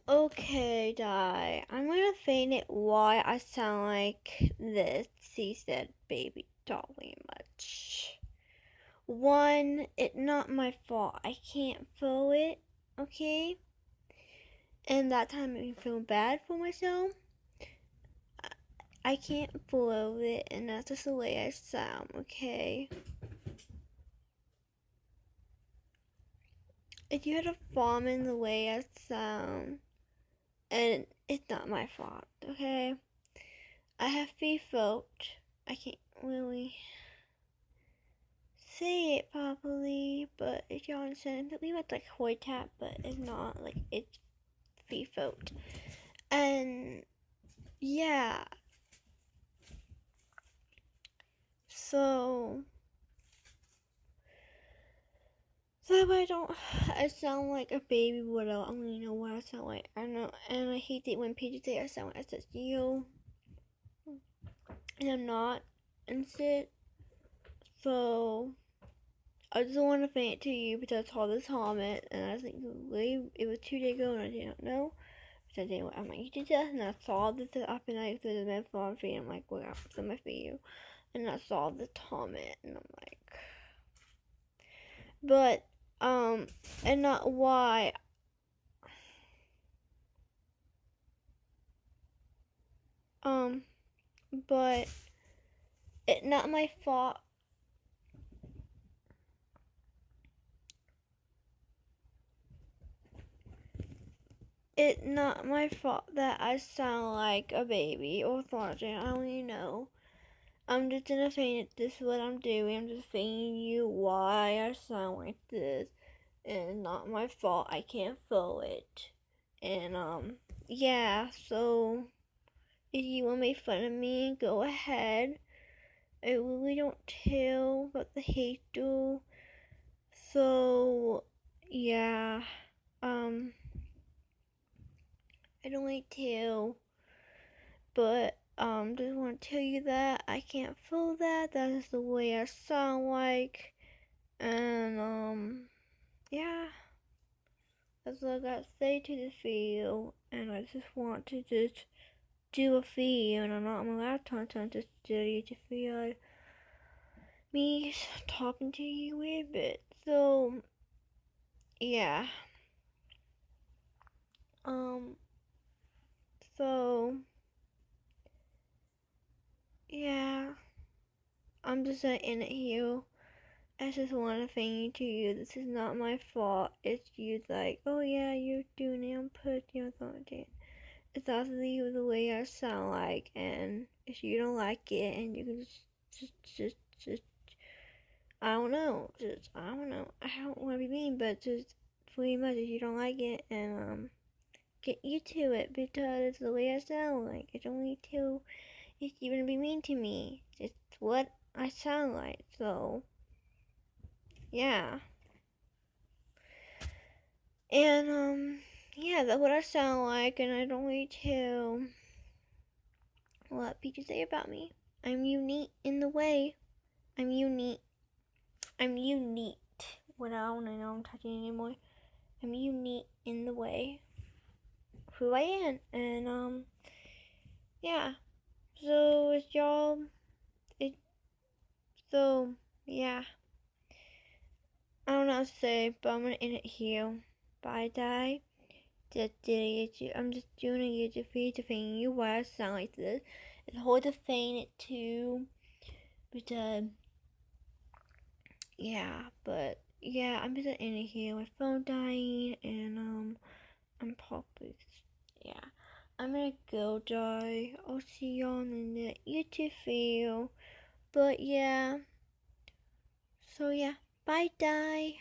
Okay, Di. I'm gonna feign it why I sound like this, he said, baby dolly much. One, it's not my fault. I can't feel it, okay? And that time made me feel bad for myself. I can't feel it, and that's just the way I sound, okay? If you had a farm in the way I sound, and it's not my fault, okay? I have felt. I can't really say it properly, but if y'all understand, I believe it's like Hoytap, but it's not, like, it's felt. And yeah, so that way I sound like a baby without, I don't even know what I sound like. I know, and I hate it when people say I sound like SSU, and I'm not, and sit. So I just want to thank it to you because I saw this comment, and I think it was 2 days ago, and I did not know. So anyway, I'm like, you did that, and I saw this up, and I said, "Man, for my I'm like, well, I'm so much for you," and I saw the comment, and I'm like, but and not why. But it's not my fault. It's not my fault that I sound like a baby or something. I don't even know. I'm just gonna say this is what I'm doing. I'm just saying you why I sound like this. And it's not my fault. I can't feel it. And yeah, so if you want to make fun of me, go ahead. I really don't tell about the hate do. So yeah, um I don't like to, but just want to tell you that I can't feel that. That is the way I sound like, and yeah, that's all I got to say to the video. And I just want to just do a video, and I'm not on my laptop, so I'm just doing it to feel me talking to you a bit. So yeah, um, so yeah, I'm just gonna end it here. I just want to thank you. This is not my fault. It's you like, oh yeah, you're doing it on put you something. It's also the way I sound like, and if you don't like it, and you can just I don't know, I don't know. I don't want to be mean, but just pretty much if you don't like it, and get used to it because it's the way I sound like. I don't need to. If you're gonna be mean to me, it's what I sound like. So yeah. And yeah, that's what I sound like, and I don't need to let people say about me. I'm unique in the way. I'm unique. I'm unique. When I don't know I'm talking anymore. I'm unique in the way who I am, and yeah. So it's y'all. It so yeah. I don't know what to say, but I'm gonna end it here. Bye, die. I'm just doing a YouTube video to feign you why I sound like this. It's hard to feign it too, but yeah, but yeah, I'm just in it here. My phone dying, and I'm probably yeah. I'm gonna go die. I'll see y'all in the YouTube video. But yeah, so yeah, bye, die.